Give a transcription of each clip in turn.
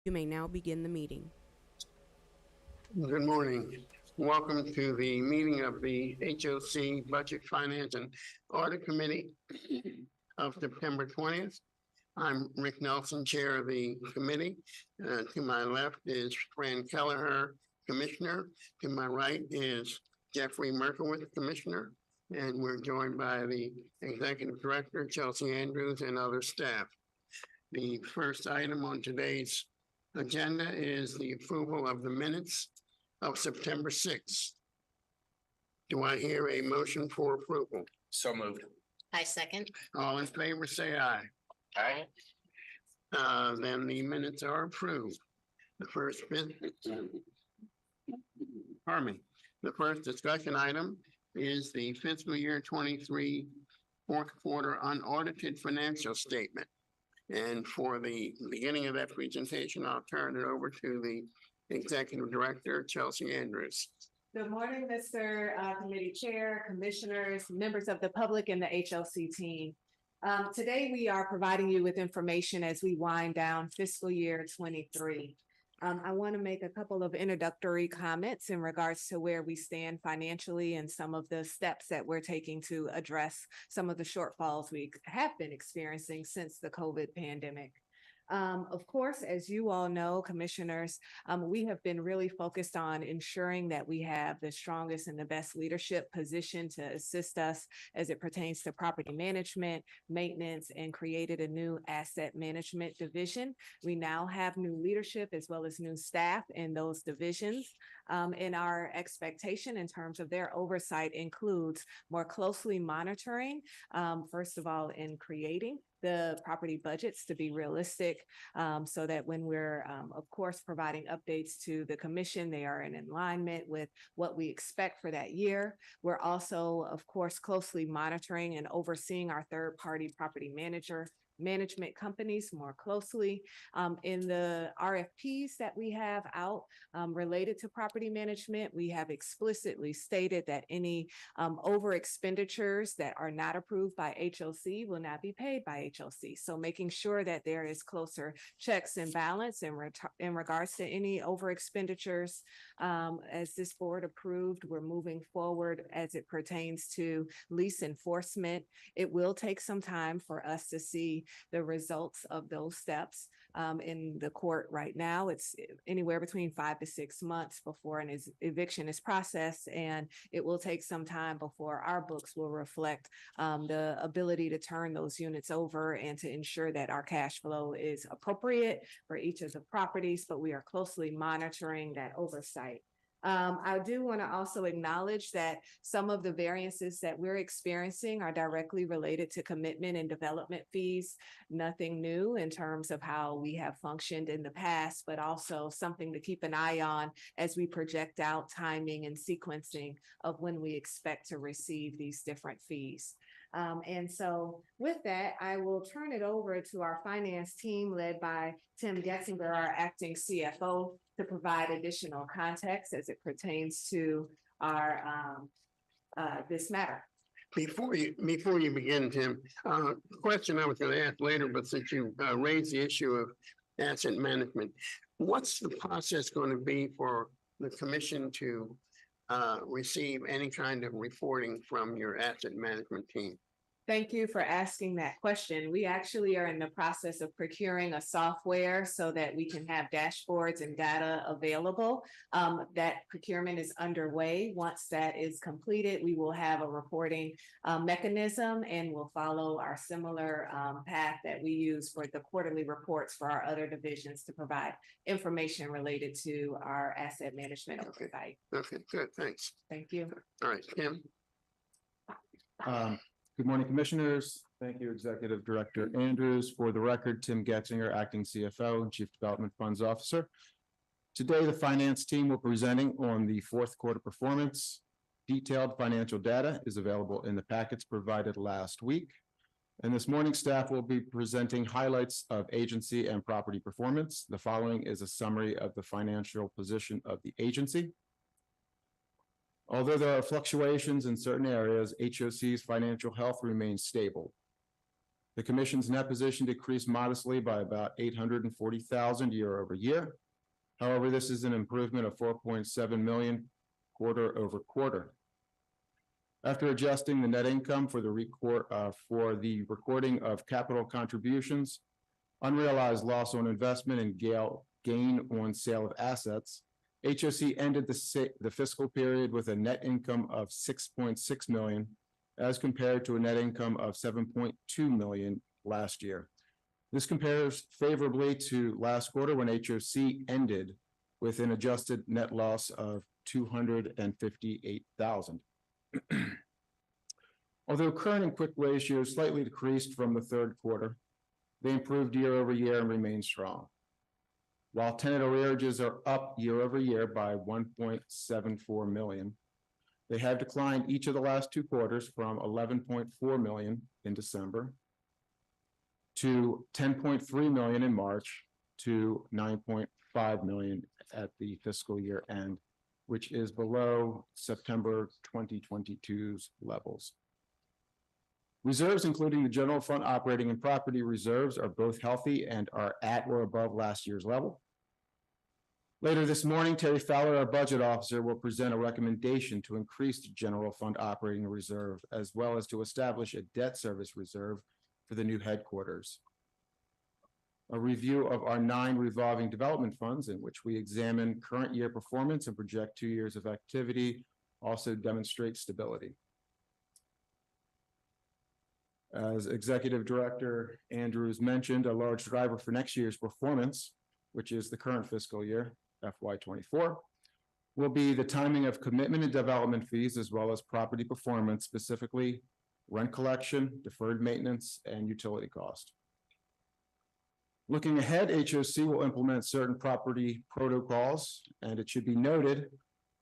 You may now begin the meeting. Good morning. Welcome to the meeting of the HOC Budget Finance and Audit Committee of September 20th. I'm Rick Nelson, Chair of the committee. To my left is Fran Kelleher, Commissioner. To my right is Jeffrey Merkowitz, Commissioner. And we're joined by the Executive Director, Chelsea Andrews, and other staff. The first item on today's agenda is the approval of the minutes of September 6th. Do I hear a motion for approval? So moved. I second. All in favor, say aye. Aye. Then the minutes are approved. The first discussion item is the fiscal year 23 fourth quarter unaudited financial statement. And for the beginning of that presentation, I'll turn it over to the Executive Director, Chelsea Andrews. Good morning, Mr. Committee Chair, Commissioners, members of the public, and the HOC team. Today, we are providing you with information as we wind down fiscal year 23. I want to make a couple of introductory comments in regards to where we stand financially and some of the steps that we're taking to address some of the shortfalls we have been experiencing since the COVID pandemic. Of course, as you all know, commissioners, we have been really focused on ensuring that we have the strongest and the best leadership position to assist us as it pertains to property management, maintenance, and created a new asset management division. We now have new leadership as well as new staff in those divisions. And our expectation in terms of their oversight includes more closely monitoring, first of all, in creating the property budgets to be realistic, so that when we're, of course, providing updates to the commission, they are in alignment with what we expect for that year. We're also, of course, closely monitoring and overseeing our third-party property management companies more closely. In the RFPs that we have out related to property management, we have explicitly stated that any over expenditures that are not approved by HOC will not be paid by HOC. So making sure that there is closer checks and balance in regards to any over expenditures. As this board approved, we're moving forward as it pertains to lease enforcement. It will take some time for us to see the results of those steps. In the court right now, it's anywhere between 5 to 6 months before an eviction is processed, and it will take some time before our books will reflect the ability to turn those units over and to ensure that our cash flow is appropriate for each of the properties, but we are closely monitoring that oversight. I do want to also acknowledge that some of the variances that we're experiencing are directly related to commitment and development fees. Nothing new in terms of how we have functioned in the past, but also something to keep an eye on as we project out timing and sequencing of when we expect to receive these different fees. And so with that, I will turn it over to our finance team led by Tim Getzinger, our acting CFO, to provide additional context as it pertains to our this matter. Before you begin, Tim, question I was going to ask later, but since you raised the issue of asset management, what's the process going to be for the commission to receive any kind of reporting from your asset management team? Thank you for asking that question. We actually are in the process of procuring a software so that we can have dashboards and data available. That procurement is underway. Once that is completed, we will have a reporting mechanism, and we'll follow our similar path that we use for the quarterly reports for our other divisions to provide information related to our asset management oversight. Okay, good, thanks. Thank you. All right, Tim. Good morning, commissioners. Thank you, Executive Director Andrews. For the record, Tim Getzinger, Acting CFO and Chief Development Funds Officer. Today, the finance team will be presenting on the fourth quarter performance. Detailed financial data is available in the packets provided last week. And this morning, staff will be presenting highlights of agency and property performance. The following is a summary of the financial position of the agency. Although there are fluctuations in certain areas, HOC's financial health remains stable. The commission's net position decreased modestly by about $840,000 year over year. However, this is an improvement of $4.7 million quarter over quarter. After adjusting the net income for the recording of capital contributions, unrealized loss on investment, and gain on sale of assets, HOC ended the fiscal period with a net income of $6.6 million as compared to a net income of $7.2 million last year. This compares favorably to last quarter when HOC ended with an adjusted net loss of $258,000. Although current and quick ratios slightly decreased from the third quarter, they improved year over year and remain strong. While tenant arrearages are up year over year by $1.74 million, they have declined each of the last two quarters from $11.4 million in December to $10.3 million in March to $9.5 million at the fiscal year end, which is below September 2022's levels. Reserves, including the general fund operating and property reserves, are both healthy and are at or above last year's level. Later this morning, Terry Fowler, our budget officer, will present a recommendation to increase the general fund operating reserve, as well as to establish a debt service reserve for the new headquarters. A review of our 9 revolving development funds, in which we examine current year performance and project 2 years of activity, also demonstrates stability. As Executive Director Andrews mentioned, a large driver for next year's performance, which is the current fiscal year, FY24, will be the timing of commitment and development fees, as well as property performance, specifically rent collection, deferred maintenance, and utility cost. Looking ahead, HOC will implement certain property protocols, and it should be noted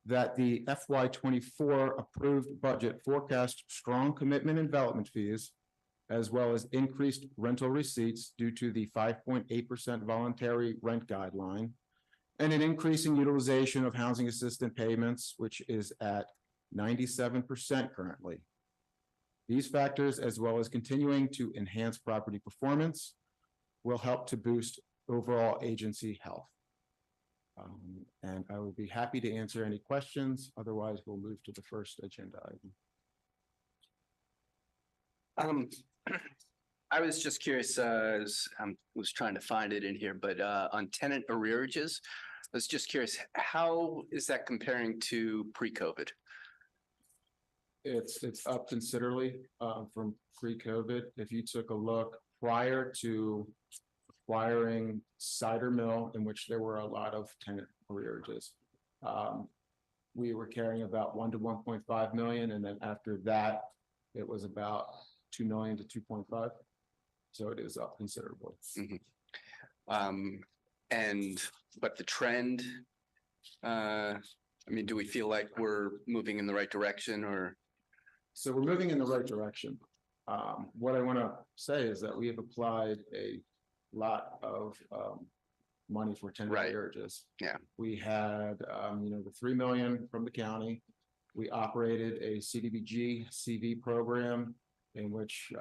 that the FY24 approved budget forecasts strong commitment and development fees, as well as increased rental receipts due to the 5.8% voluntary rent guideline, and an increasing utilization of housing assistance payments, which is at 97% currently. These factors, as well as continuing to enhance property performance, will help to boost overall agency health. And I will be happy to answer any questions. Otherwise, we'll move to the first agenda item. I was just curious, was trying to find it in here, but on tenant arrearages, I was just curious, how is that comparing to pre-COVID? It's up considerably from pre-COVID. If you took a look prior to acquiring Cider Mill, in which there were a lot of tenant arrearages, we were carrying about 1 to 1.5 million, and then after that, it was about 2 million to 2.5. So it is up considerably. Mm-hmm. But the trend, I mean, do we feel like we're moving in the right direction, or? So we're moving in the right direction. What I want to say is that we have applied a lot of money for tenant arrearages. Yeah. We had, the 3 million from the county. We operated a CDBG CV program in which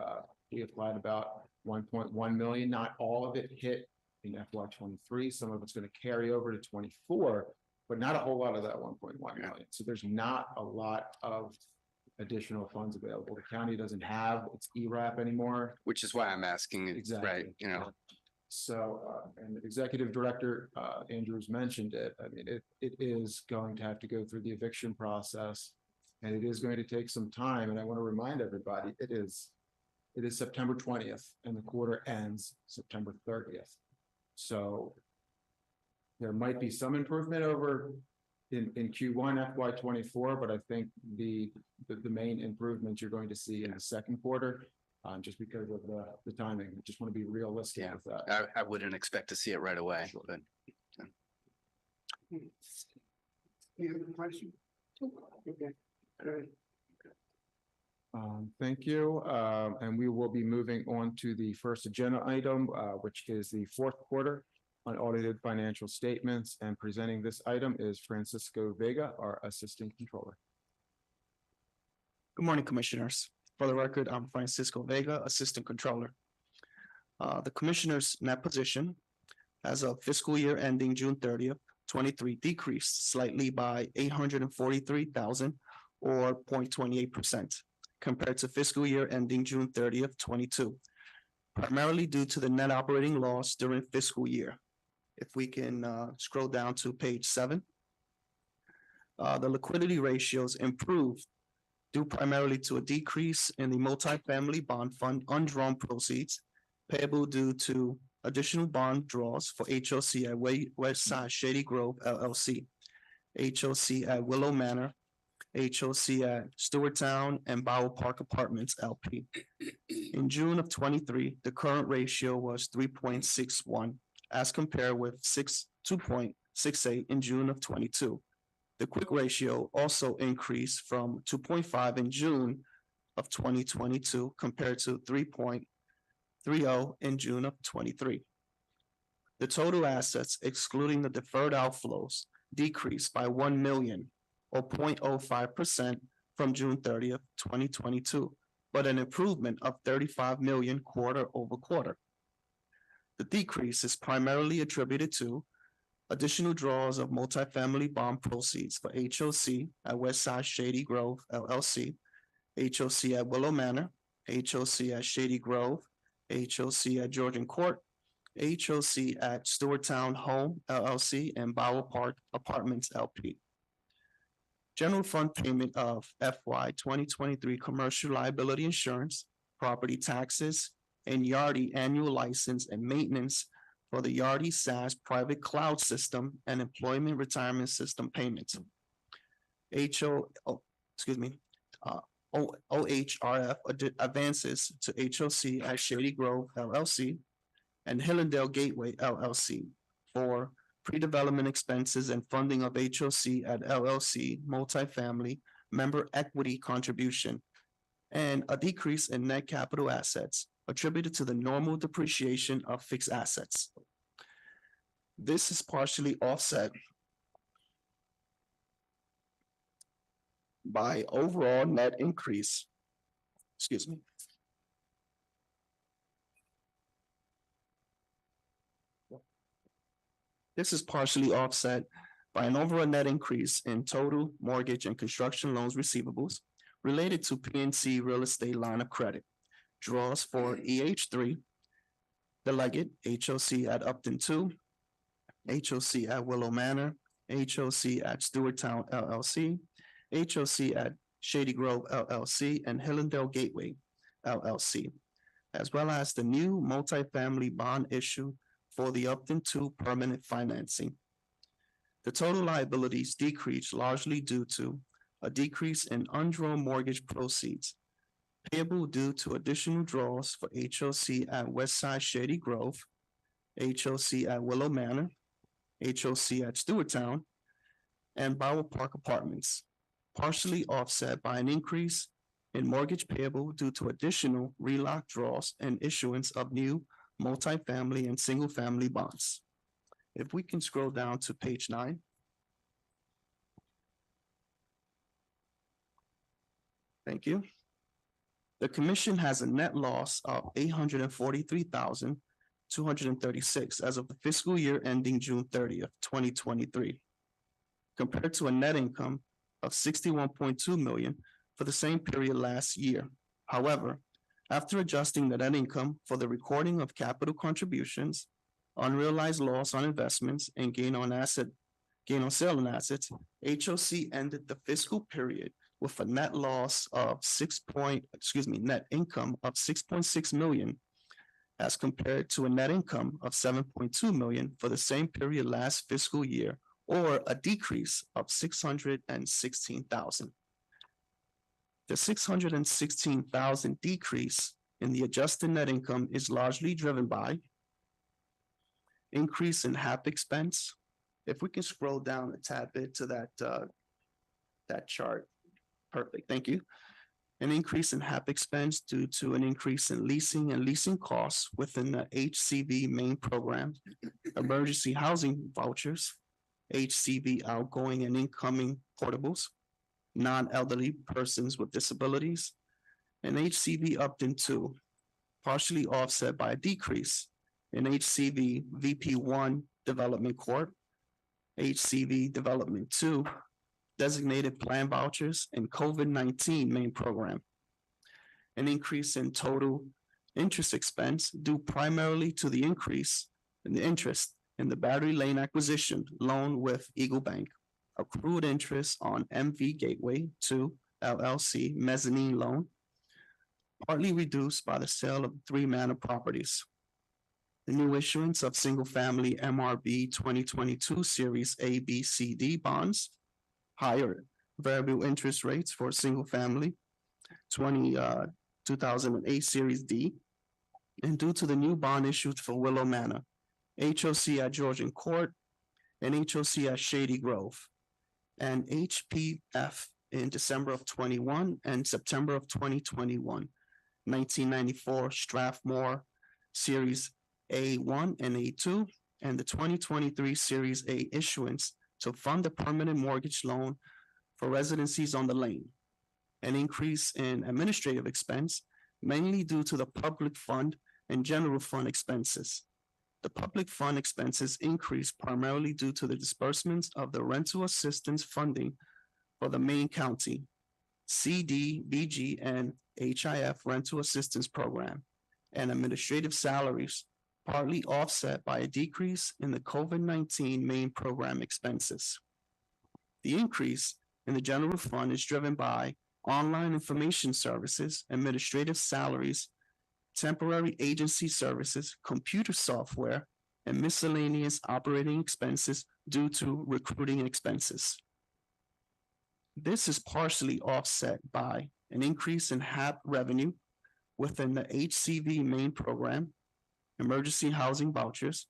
we applied about 1.1 million. Not all of it hit in FY23. Some of it's going to carry over to 24, but not a whole lot of that 1.1 million. So there's not a lot of additional funds available. The county doesn't have its ERAP anymore. Which is why I'm asking. Exactly. Right. You know. So, and Executive Director Andrews mentioned it. I mean, it is going to have to go through the eviction process, and it is going to take some time. And I want to remind everybody, it is September 20th, and the quarter ends September 30th. So there might be some improvement over in Q1 FY24, but I think the main improvements you're going to see in the second quarter, just because of the timing. I just want to be realistic with that. I wouldn't expect to see it right away. But, You have a question? Okay. All right. Thank you. And we will be moving on to the first agenda item, which is the fourth quarter unaudited financial statements. And presenting this item is Francisco Vega, our Assistant Controller. Good morning, Commissioners. For the record, I'm Francisco Vega, Assistant Controller. The commissioner's net position as of fiscal year ending June 30th, 23 decreased slightly by 843,000 or 0.28% compared to fiscal year ending June 30th, 22, primarily due to the net operating loss during fiscal year. If we can scroll down to page 7. The liquidity ratios improved due primarily to a decrease in the multifamily bond fund undrawn proceeds payable due to additional bond draws for HOC at Westside Shady Grove LLC, HOC at Willow Manor, HOC at Stewarttown and Bowell Park Apartments LP. In June of 23, the current ratio was 3.61 as compared with 2.68 in June of 22. The quick ratio also increased from 2.5 in June of 2022 compared to 3.30 in June of 23. The total assets, excluding the deferred outflows, decreased by 1 million or 0.05% from June 30th, 2022, but an improvement of 35 million quarter over quarter. The decrease is primarily attributed to additional draws of multifamily bond proceeds for HOC at Westside Shady Grove LLC, HOC at Willow Manor, HOC at Shady Grove, HOC at Georgian Court, HOC at Stewarttown Home LLC, and Bowell Park Apartments LP. General fund payment of FY 2023 commercial liability insurance, property taxes, and Yardi annual license and maintenance for the Yardi SaaS private cloud system and employment retirement system payments. OHRF advances to HOC at Shady Grove LLC and Hillendale Gateway LLC for pre-development expenses and funding of HOC at LLC multifamily member equity contribution, and a decrease in net capital assets attributed to the normal depreciation of fixed assets. This is partially offset by overall net increase, This is partially offset by an overall net increase in total mortgage and construction loans receivables related to PNC real estate line of credit, draws for EH3, the Leggett, HOC at Upton 2, HOC at Willow Manor, HOC at Stewarttown LLC, HOC at Shady Grove LLC, and Hillendale Gateway LLC, as well as the new multifamily bond issue for the Upton 2 permanent financing. The total liabilities decreased largely due to a decrease in undrawn mortgage proceeds payable due to additional draws for HOC at Westside Shady Grove, HOC at Willow Manor, HOC at Stewarttown, and Bowell Park Apartments, partially offset by an increase in mortgage payable due to additional relock draws and issuance of new multifamily and single-family bonds. If we can scroll down to page 9. Thank you. The commission has a net loss of 843,236 as of the fiscal year ending June 30th, 2023, compared to a net income of 61.2 million for the same period last year. However, after adjusting the net income for the recording of capital contributions, unrealized loss on investments, and gain on sale on assets, HOC ended the fiscal period with a net income of 6.6 million as compared to a net income of 7.2 million for the same period last fiscal year, or a decrease of 616,000. The 616,000 decrease in the adjusted net income is largely driven by increase in HAP expense. If we can scroll down a tad bit to that chart. Perfect, thank you. An increase in HAP expense due to an increase in leasing and leasing costs within the HCV main program, emergency housing vouchers, HCV outgoing and incoming portables, non-elderly persons with disabilities, and HCV Upton 2, partially offset by a decrease in HCV VP1 Development Corp., HCV Development 2, designated plan vouchers, and COVID-19 main program. An increase in total interest expense due primarily to the increase in the interest in the Battery Lane acquisition loan with Eagle Bank, accrued interest on MV Gateway 2 LLC mezzanine loan, partly reduced by the sale of 3 Manor properties. The new issuance of single-family MRB 2022 Series A, B, C, D bonds, higher variable interest rates for single-family 2008 Series D, and due to the new bond issued for Willow Manor, HOC at Georgian Court, and HOC at Shady Grove, and HPF in December of 21 and September of 2021, 1994 Strathmore Series A1 and A2, and the 2023 Series A issuance to fund a permanent mortgage loan for residencies on the lane. An increase in administrative expense, mainly due to the public fund and general fund expenses. The public fund expenses increased primarily due to the disbursements of the rental assistance funding for the main county, CD, BG, and HIF rental assistance program, and administrative salaries, partly offset by a decrease in the COVID-19 main program expenses. The increase in the general fund is driven by online information services, administrative salaries, temporary agency services, computer software, and miscellaneous operating expenses due to recruiting expenses. This is partially offset by an increase in HAP revenue within the HCV main program, emergency housing vouchers,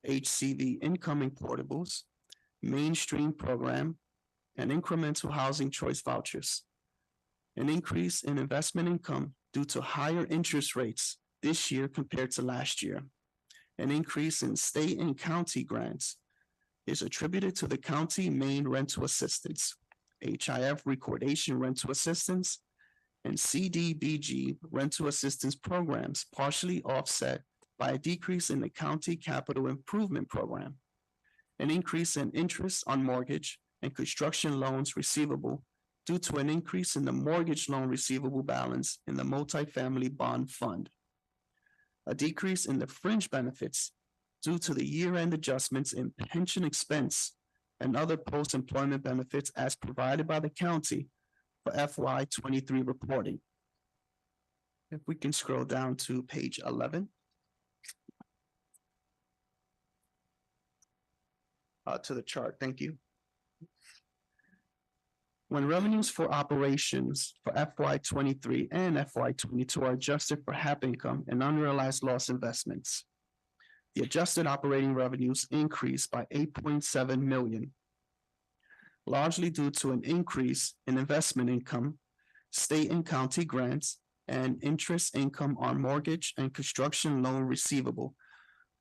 HCV incoming portables, mainstream program, and incremental housing choice vouchers. An increase in investment income due to higher interest rates this year compared to last year. An increase in state and county grants is attributed to the county main rental assistance, HIF recordation rental assistance, and CDBG rental assistance programs, partially offset by a decrease in the county capital improvement program. An increase in interest on mortgage and construction loans receivable due to an increase in the mortgage loan receivable balance in the multifamily bond fund. A decrease in the fringe benefits due to the year-end adjustments in pension expense and other post-employment benefits as provided by the county for FY23 reporting. If we can scroll down to page 11. To the chart, thank you. When revenues for operations for FY23 and FY22 are adjusted for HAP income and unrealized loss investments, the adjusted operating revenues increased by 8.7 million, largely due to an increase in investment income, state and county grants, and interest income on mortgage and construction loan receivable,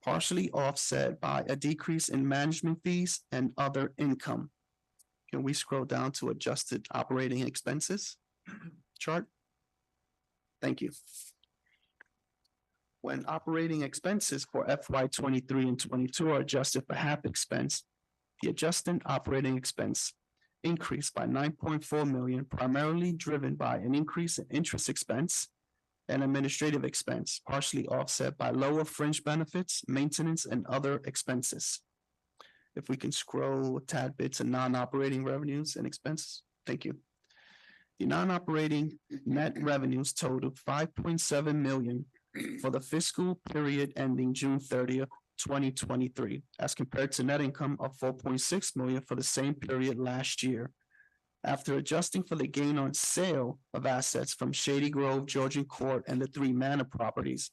partially offset by a decrease in management fees and other income. Can we scroll down to adjusted operating expenses chart? Thank you. When operating expenses for FY23 and 22 are adjusted for HAP expense, the adjusted operating expense increased by 9.4 million, primarily driven by an increase in interest expense and administrative expense, partially offset by lower fringe benefits, maintenance, and other expenses. If we can scroll a tad bit to non-operating revenues and expenses. Thank you. The non-operating net revenues totaled 5.7 million for the fiscal period ending June 30th, 2023, as compared to net income of 4.6 million for the same period last year. After adjusting for the gain on sale of assets from Shady Grove, Georgian Court, and the 3 Manor properties,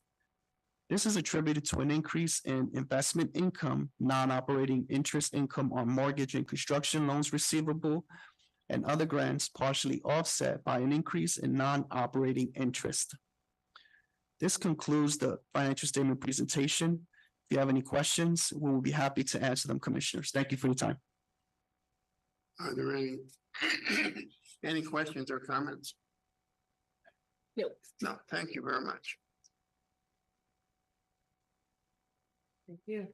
this is attributed to an increase in investment income, non-operating interest income on mortgage and construction loans receivable, and other grants, partially offset by an increase in non-operating interest. This concludes the financial statement presentation. If you have any questions, we will be happy to answer them, commissioners. Thank you for your time. Are there any questions or comments? No. No, thank you very much. Thank you.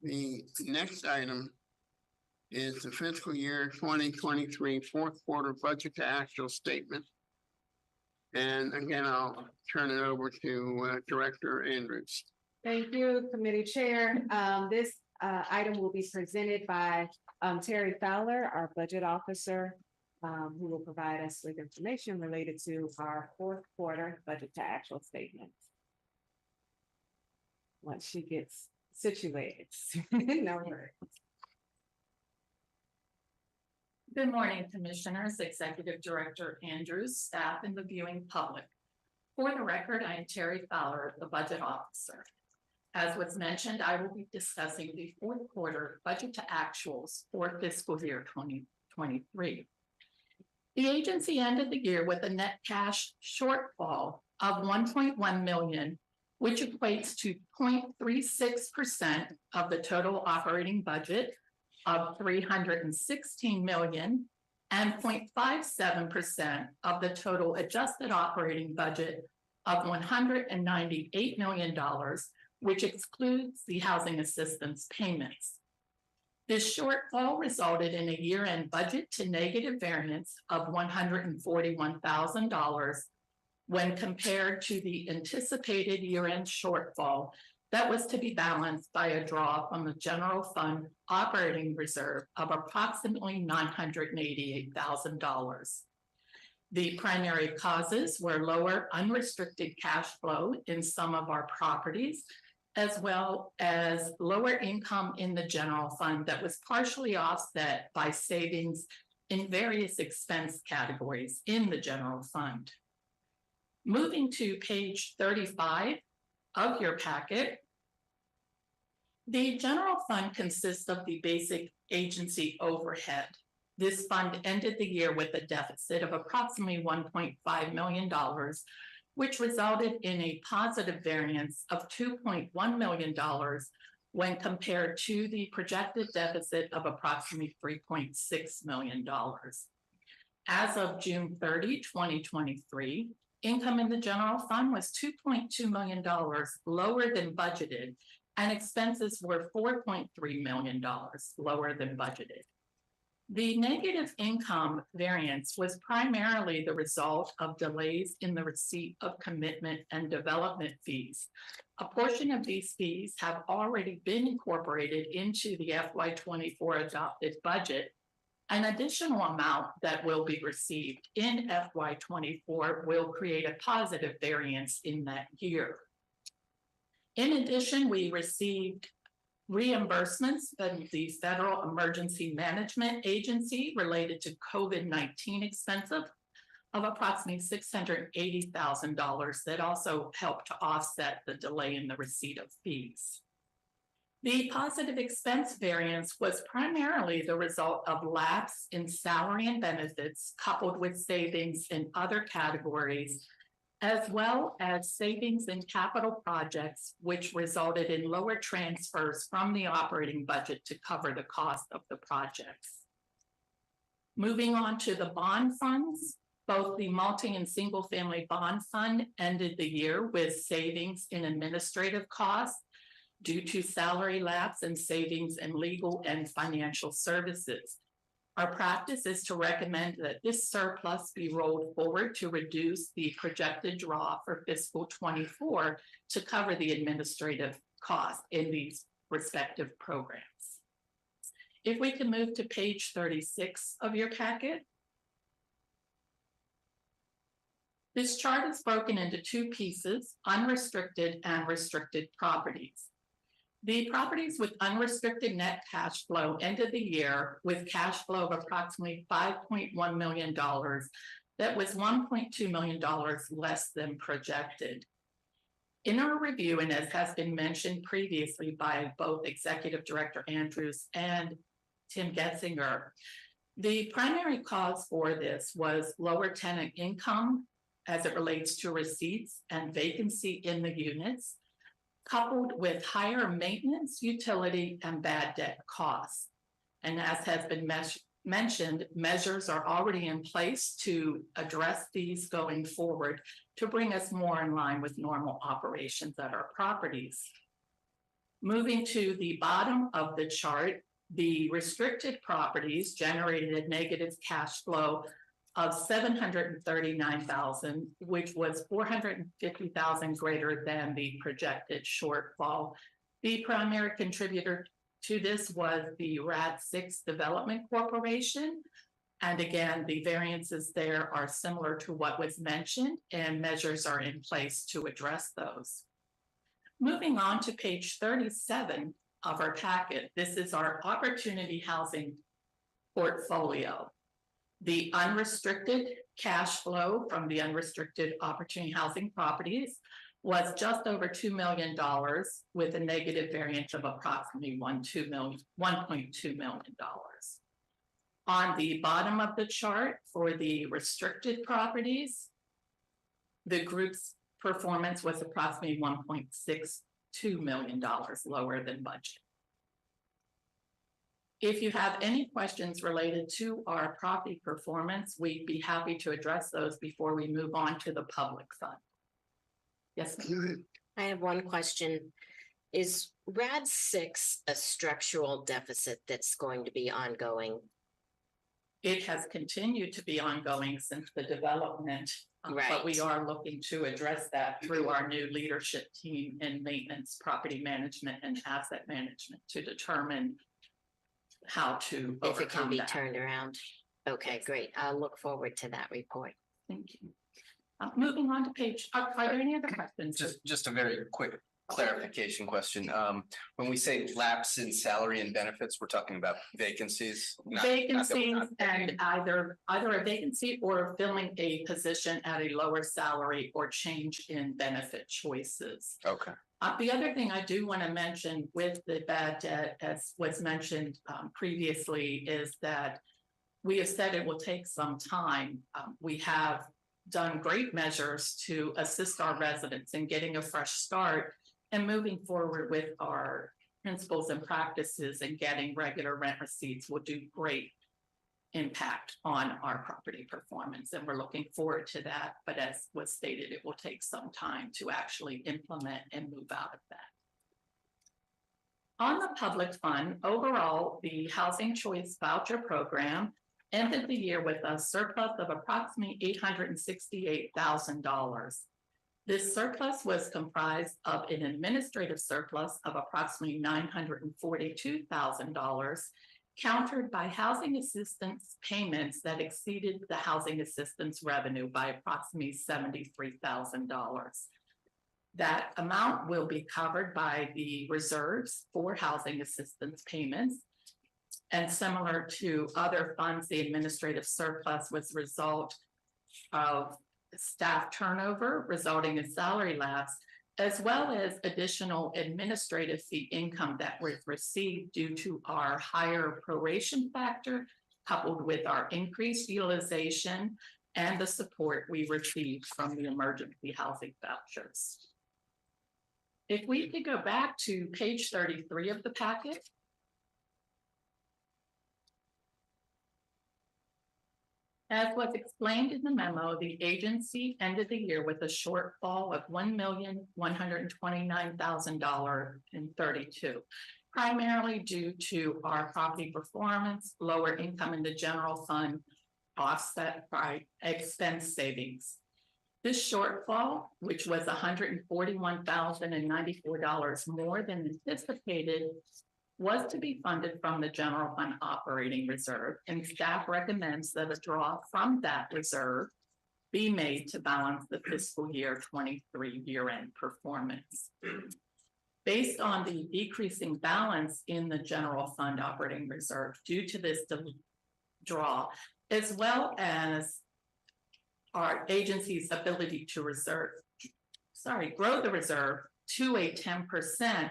The next item is the fiscal year 2023 fourth quarter budget to actual statement. And again, I'll turn it over to Director Andrews. Thank you, Committee Chair. This item will be presented by Terry Fowler, our Budget Officer, who will provide us with information related to our fourth quarter budget to actual statement. Once she gets situated. No worries. Good morning, Commissioners, Executive Director Andrews, staff, and the viewing public. For the record, I am Terry Fowler, the Budget Officer. As was mentioned, I will be discussing the fourth quarter budget to actuals for fiscal year 2023. The agency ended the year with a net cash shortfall of $1.1 million, which equates to 0.36% of the total operating budget of $316 million and 0.57% of the total adjusted operating budget of $198 million, which excludes the housing assistance payments. This shortfall resulted in a year-end budget to negative variance of $141,000 when compared to the anticipated year-end shortfall that was to be balanced by a draw from the general fund operating reserve of approximately $988,000. The primary causes were lower unrestricted cash flow in some of our properties, as well as lower income in the general fund that was partially offset by savings in various expense categories in the general fund. Moving to page 35 of your packet, the general fund consists of the basic agency overhead. This fund ended the year with a deficit of approximately $1.5 million, which resulted in a positive variance of $2.1 million when compared to the projected deficit of approximately $3.6 million. As of June 30, 2023, income in the general fund was $2.2 million lower than budgeted, and expenses were $4.3 million lower than budgeted. The negative income variance was primarily the result of delays in the receipt of commitment and development fees. A portion of these fees have already been incorporated into the FY24 adopted budget. An additional amount that will be received in FY24 will create a positive variance in that year. In addition, we received reimbursements from the Federal Emergency Management Agency related to COVID-19 expenses of approximately $680,000 that also helped to offset the delay in the receipt of fees. The positive expense variance was primarily the result of lapse in salary and benefits coupled with savings in other categories, as well as savings in capital projects, which resulted in lower transfers from the operating budget to cover the cost of the projects. Moving on to the bond funds, both the multi and single family bond fund ended the year with savings in administrative costs due to salary lapse and savings in legal and financial services. Our practice is to recommend that this surplus be rolled forward to reduce the projected draw for fiscal 24 to cover the administrative costs in these respective programs. If we can move to page 36 of your packet. This chart is broken into two pieces, unrestricted and restricted properties. The properties with unrestricted net cash flow ended the year with cash flow of approximately $5.1 million. That was $1.2 million less than projected. In our review, and as has been mentioned previously by both Executive Director Andrews and Tim Getzinger, the primary cause for this was lower tenant income as it relates to receipts and vacancy in the units, coupled with higher maintenance, utility, and bad debt costs. And as has been mentioned, measures are already in place to address these going forward to bring us more in line with normal operations at our properties. Moving to the bottom of the chart, the restricted properties generated a negative cash flow of $739,000, which was $450,000 greater than the projected shortfall. The primary contributor to this was the RAD6 Development Corporation. And again, the variances there are similar to what was mentioned, and measures are in place to address those. Moving on to page 37 of our packet, this is our opportunity housing portfolio. The unrestricted cash flow from the unrestricted opportunity housing properties was just over $2 million with a negative variance of approximately $1.2 million. On the bottom of the chart for the restricted properties, the group's performance was approximately $1.62 million lower than budget. If you have any questions related to our property performance, we'd be happy to address those before we move on to the public fund. Yes, ma'am. I have one question. Is RAD6 a structural deficit that's going to be ongoing? It has continued to be ongoing since the development, but Right. we are looking to address that through our new leadership team in maintenance, property management, and asset management to determine how to If it can overcome be that. turned around? Okay, great. I'll look forward to that report. Thank you. Moving on to page, are there any other questions? Just a very quick clarification question. When we say lapse in salary and benefits, we're talking about vacancies? not that we're Vacancies not paying. and either a vacancy or filling a position at a lower salary or change in benefit choices. Okay, The other thing I do want to mention with the bad debt, as was mentioned previously, is that we have said it will take some time. We have done great measures to assist our residents in getting a fresh start and moving forward with our principles and practices and getting regular rent receipts will do great impact on our property performance. And we're looking forward to that. But as was stated, it will take some time to actually implement and move out of that. On the public fund, overall, the Housing Choice Voucher Program ended the year with a surplus of approximately $868,000. This surplus was comprised of an administrative surplus of approximately $942,000, countered by housing assistance payments that exceeded the housing assistance revenue by approximately $73,000. That amount will be covered by the reserves for housing assistance payments. And similar to other funds, the administrative surplus was a result of staff turnover resulting in salary lapse, as well as additional administrative fee income that was received due to our higher proration factor, coupled with our increased utilization and the support we received from the emergency housing vouchers. If we could go back to page 33 of the packet. As was explained in the memo, the agency ended the year with a shortfall of $1,129,032, primarily due to our property performance, lower income in the general fund, offset by expense savings. This shortfall, which was $141,094 more than anticipated, was to be funded from the general fund operating reserve, and staff recommends that a draw from that reserve be made to balance the fiscal year 23 year-end performance. Based on the decreasing balance in the general fund operating reserve due to this draw, as well as our agency's ability to grow the reserve to a 10%,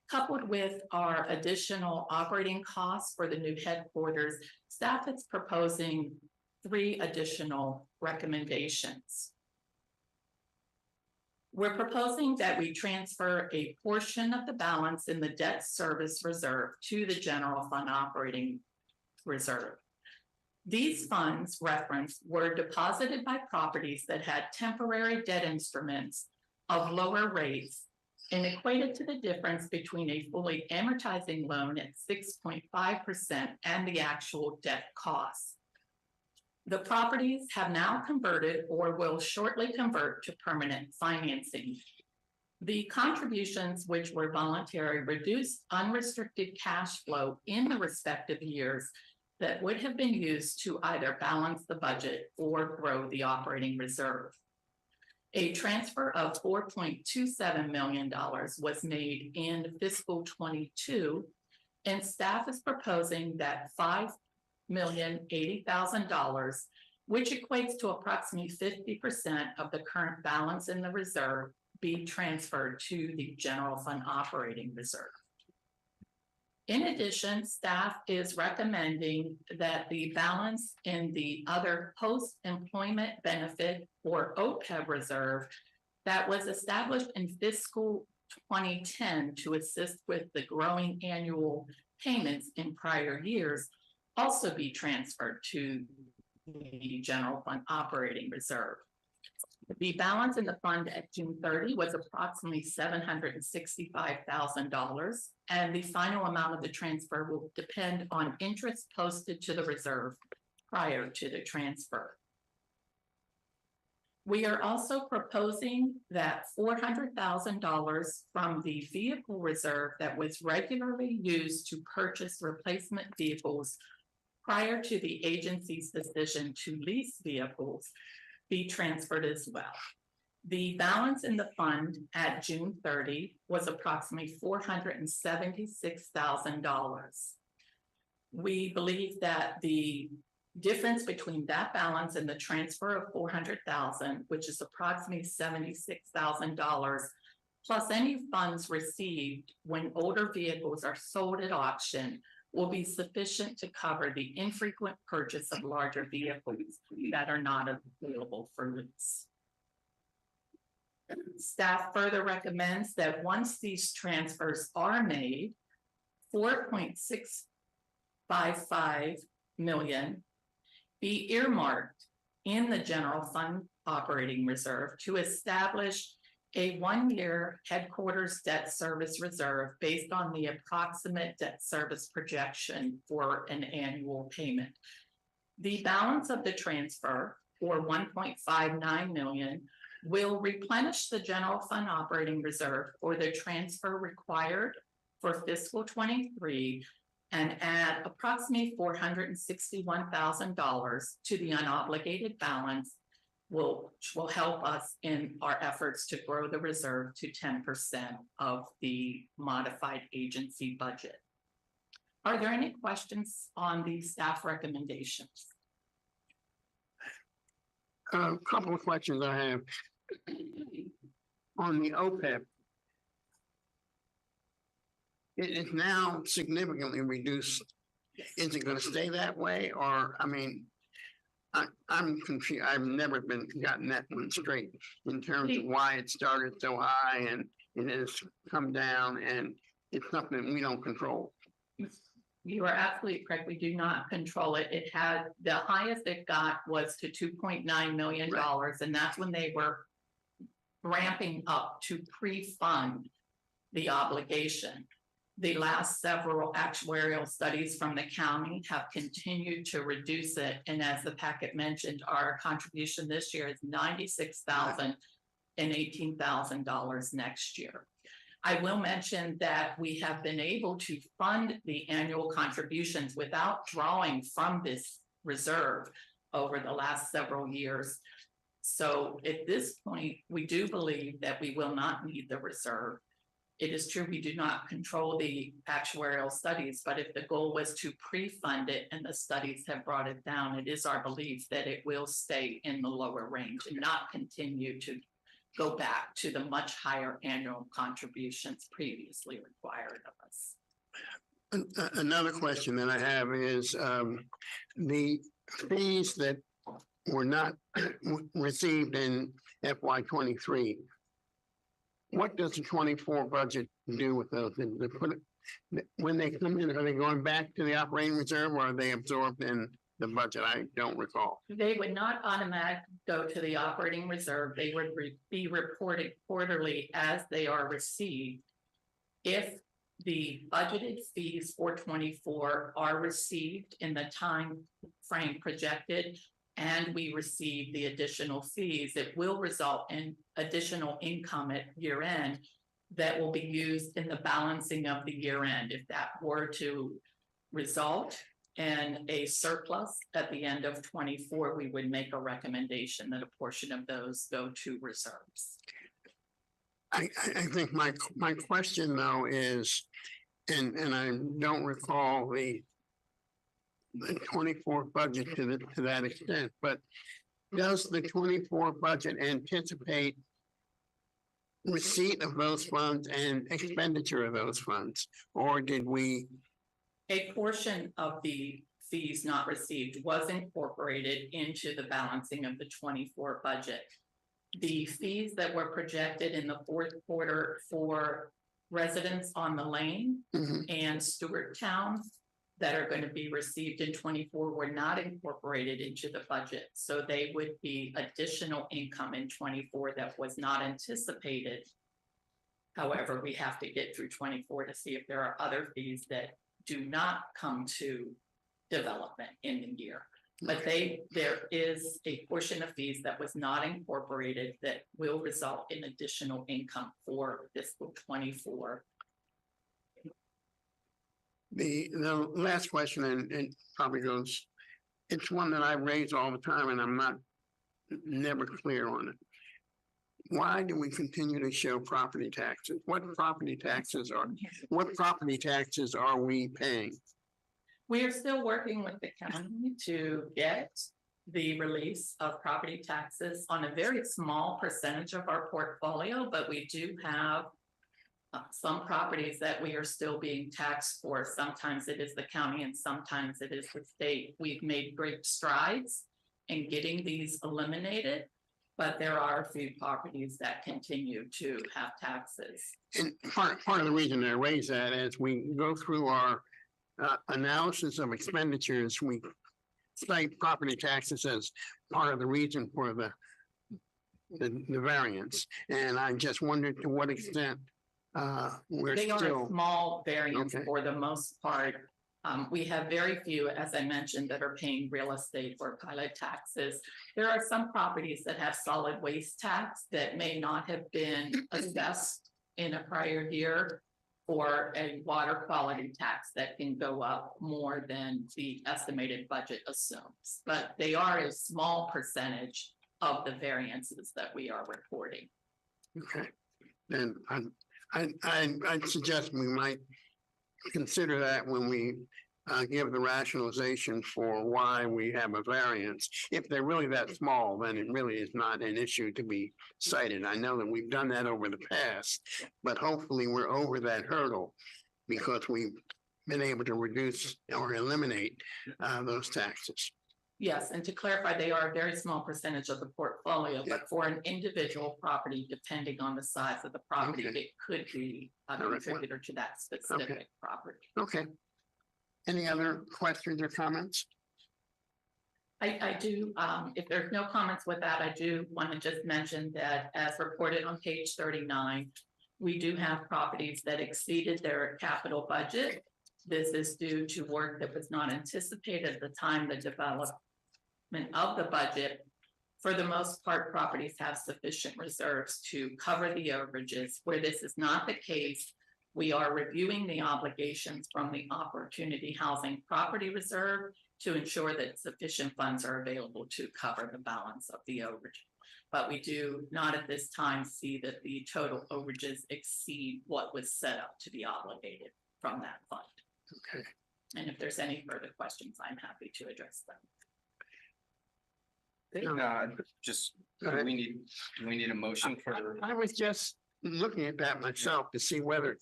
coupled with our additional operating costs for the new headquarters, staff is proposing 3 additional recommendations. We're proposing that we transfer a portion of the balance in the debt service reserve to the general fund operating reserve. These funds referenced were deposited by properties that had temporary debt instruments of lower rates and equated to the difference between a fully amortizing loan at 6.5% and the actual debt cost. The properties have now converted or will shortly convert to permanent financing. The contributions, which were voluntary, reduced unrestricted cash flow in the respective years that would have been used to either balance the budget or grow the operating reserve. A transfer of $4.27 million was made in fiscal 22, and staff is proposing that $5,080,000, which equates to approximately 50% of the current balance in the reserve, be transferred to the general fund operating reserve. In addition, staff is recommending that the balance in the other post-employment benefit or OPEB reserve that was established in fiscal 2010 to assist with the growing annual payments in prior years also be transferred to the general fund operating reserve. The balance in the fund at June 30 was approximately $765,000, and the final amount of the transfer will depend on interest posted to the reserve prior to the transfer. We are also proposing that $400,000 from the vehicle reserve that was regularly used to purchase replacement vehicles prior to the agency's decision to lease vehicles be transferred as well. The balance in the fund at June 30 was approximately $476,000. We believe that the difference between that balance and the transfer of $400,000, which is approximately $76,000, plus any funds received when older vehicles are sold at auction, will be sufficient to cover the infrequent purchase of larger vehicles that are not available for lease. Staff further recommends that once these transfers are made, $4.655 million be earmarked in the general fund operating reserve to establish a one-year headquarters debt service reserve based on the approximate debt service projection for an annual payment. The balance of the transfer, or $1.59 million, will replenish the general fund operating reserve for the transfer required for fiscal 23 and add approximately $461,000 to the unobligated balance, which will help us in our efforts to grow the reserve to 10% of the modified agency budget. Are there any questions on the staff recommendations? A couple of questions I have. On the OPEB, it is now significantly reduced. Is it going to stay that way? Or, I mean, I'm confused. I've never gotten that one straight in terms of why it started so high and it has come down, and it's something we don't control. You are absolutely correct. We do not control it. It had the highest it got was to $2.9 million, right. And that's when they were ramping up to pre-fund the obligation. The last several actuarial studies from the county have continued to reduce it. And as the packet mentioned, our contribution this year is $96,000 and $18,000 next year. I will mention that we have been able to fund the annual contributions without drawing from this reserve over the last several years. So at this point, we do believe that we will not need the reserve. It is true we do not control the actuarial studies, but if the goal was to pre-fund it and the studies have brought it down, it is our belief that it will stay in the lower range and not continue to go back to the much higher annual contributions previously required of us. Another question that I have is the fees that were not received in FY23. what does the 24 budget do with those? They put it, when they come in, are they going back to the operating reserve or are they absorbed in the budget? I don't recall. They would not automatically go to the operating reserve. They would be reported quarterly as they are received. If the budgeted fees for 24 are received in the time frame projected, and we receive the additional fees, it will result in additional income at year end that will be used in the balancing of the year end. If that were to result in a surplus at the end of 24, we would make a recommendation that a portion of those go to reserves. I think my question though is, and I don't recall the 24 budget to that extent, but does the 24 budget anticipate receipt of those funds and expenditure of those funds? Or did we? A portion of the fees not received was incorporated into the balancing of the 24 budget. The fees that were projected in the fourth quarter for residents on the lane and Stewart Town that are going to be received in 24 were not incorporated into the budget. So they would be additional income in 24 that was not anticipated. However, we have to get through 24 to see if there are other fees that do not come to development in the year. But there is a portion of fees that was not incorporated that will result in additional income for fiscal 24. The last question, and probably goes, it's one that I raise all the time and I'm never clear on it. Why do we continue to show property taxes? What property taxes are we paying? We are still working with the county to get the release of property taxes on a very small percentage of our portfolio, but we do have some properties that we are still being taxed for. Sometimes it is the county and sometimes it is the state. We've made great strides in getting these eliminated, but there are a few properties that continue to have taxes. And part of the reason I raise that is we go through our analysis of expenditures, we cite property taxes as part of the reason for the variance. And I just wondered to what extent They are a small variance for the most part. We have very few, as I mentioned, that are paying real estate or pilot taxes. There are some properties that have solid waste tax that may not have been assessed in a prior year, or a water quality tax that can go up more than the estimated budget assumes. But they are a small percentage of the variances that we are reporting. Okay, then I'd suggest we might consider that when we give the rationalization for why we have a variance. If they're really that small, then it really is not an issue to be cited. I know that we've done that over the past, but hopefully we're over that hurdle because we've been able to reduce or eliminate those taxes. Yes, and to clarify, they are a very small percentage of the portfolio, but for an individual property, depending on the size of the property, it could be a contributor to that specific property. Okay. Any other questions or comments? I do, if there's no comments with that, I do want to just mention that as reported on page 39, we do have properties that exceeded their capital budget. This is due to work that was not anticipated at the time the development of the budget. For the most part, properties have sufficient reserves to cover the overages. Where this is not the case, we are reviewing the obligations from the Opportunity Housing Property Reserve to ensure that sufficient funds are available to cover the balance of the overage. But we do not at this time see that the total overages exceed what was set up to be obligated from that fund. Okay. And if there's any further questions, I'm happy to address them. Just, do we need a motion for? I was just looking at that myself to see whether,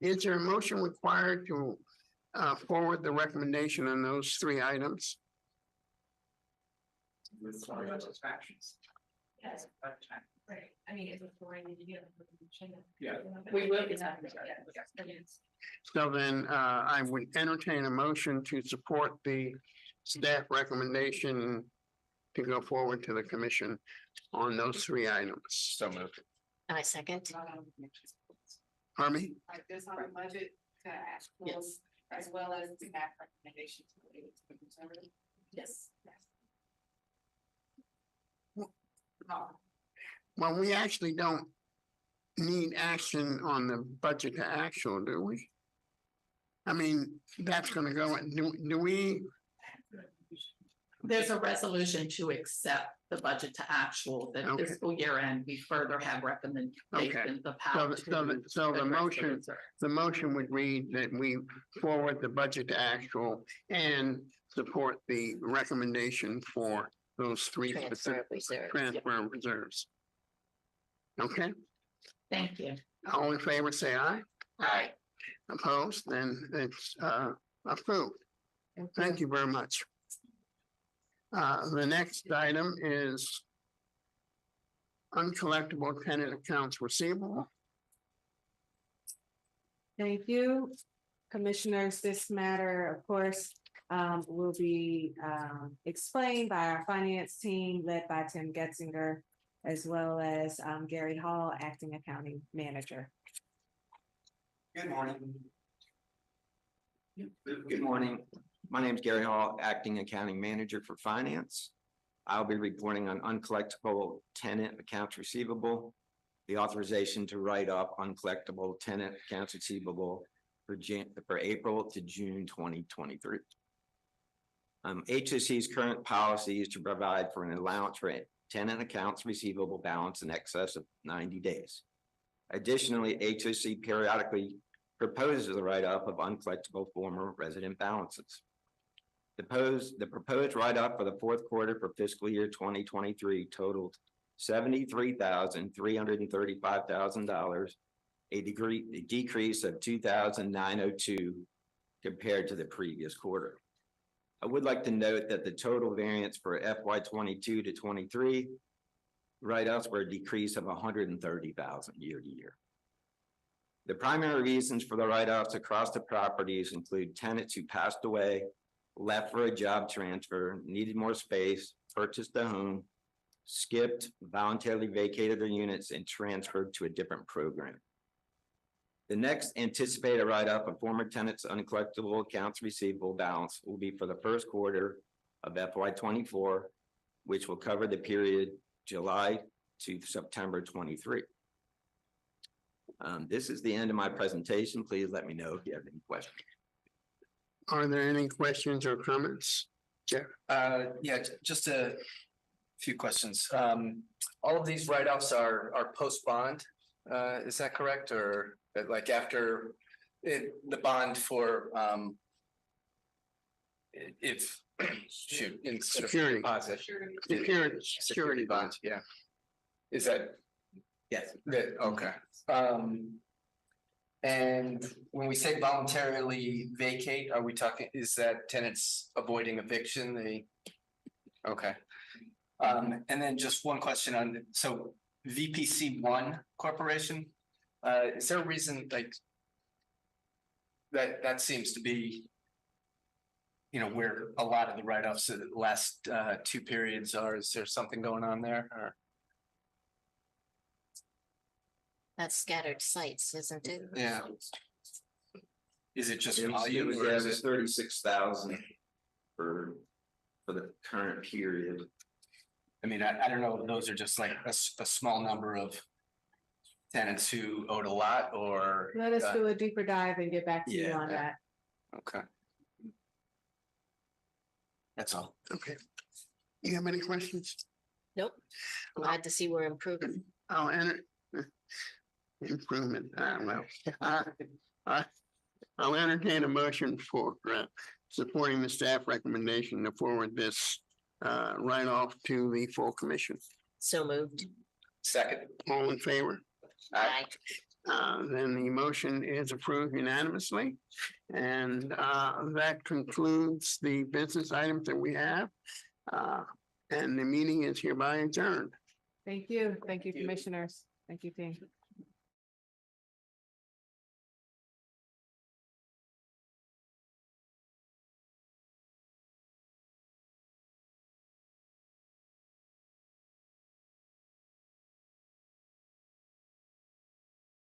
is there a motion required to forward the recommendation on those three items? Yes. Right, I mean, it's restoring the year. Yeah. We will be having. So then, I would entertain a motion to support the staff recommendation to go forward to the commission on those three items. So moved. I second. Pardon me? Like this on the budget to ask for, Yes. as well as the staff recommendations. Yes. Well, we actually don't need action on the budget to actual, do we? I mean, that's gonna go, do we, There's a resolution to accept the budget to actual, that Okay. fiscal year end, we further have recommendations of how so, so, to. so the address motion, reserve. the motion would read that we forward the budget to actual and support the recommendation for those three Transfer specific of reserve. transfer of reserves. Okay, Thank you. all in favor, say aye. Aye. Opposed, then it's approved. Thank you very much. The next item is uncollectible tenant accounts receivable. Thank you, commissioners. This matter, of course, will be explained by our finance team led by Tim Getzinger, as well as Gary Hall, acting accounting manager. Good morning. Good morning. My name is Gary Hall, Acting Accounting Manager for Finance. I'll be reporting on uncollectible tenant accounts receivable, the authorization to write up uncollectible tenant accounts receivable for April to June 2023. HOC's current policy is to provide for an allowance for tenant accounts receivable balance in excess of 90 days. Additionally, HOC periodically proposes the write-up of uncollectible former resident balances. The proposed write-up for the fourth quarter for fiscal year 2023 totaled $73,335,000, a decrease of $2,902 compared to the previous quarter. I would like to note that the total variance for FY 22 to 23 write-ups were a decrease of $130,000 year to year. The primary reasons for the write-offs across the properties include tenants who passed away, left for a job transfer, needed more space, purchased a home, skipped, voluntarily vacated their units, and transferred to a different program. The next anticipated write-up of former tenants' uncollectible accounts receivable balance will be for the first quarter of FY 24, which will cover the period July to September 23. This is the end of my presentation. Please let me know if you have any questions. Are there any questions or comments? Jeff? Yeah, just a few questions. All of these write-offs are post-bond, is that correct? Or like after the bond for, if, shoot, instead of Security. deposit. Security Bond, yeah. Is that? Yes. Good, okay. And when we say voluntarily vacate, are we talking, is that tenants avoiding eviction? Okay. And then just one question on, so VPC1 Corporation, is there a reason like that seems to be, you know, where a lot of the write-offs of the last two periods are? Is there something going on there or? That's scattered sites, isn't it? Yeah. Is it just It volume was or is it? 36,000 for the current period. I mean, I don't know, if those are just like a small number of tenants who owed a lot or? Let us do a deeper dive and get back to you Yeah. on that. Okay. That's all. Okay. You have any questions? Nope. Glad to see we're improving. I'll enter. Improvement, well, I'll entertain a motion for supporting the staff recommendation to forward this write-off to the full commission. So moved. Second. All in favor? Aye. Then the motion is approved unanimously. And that concludes the business items that we have. And the meeting is hereby adjourned. Thank you. Thank you, commissioners. Thank you, team.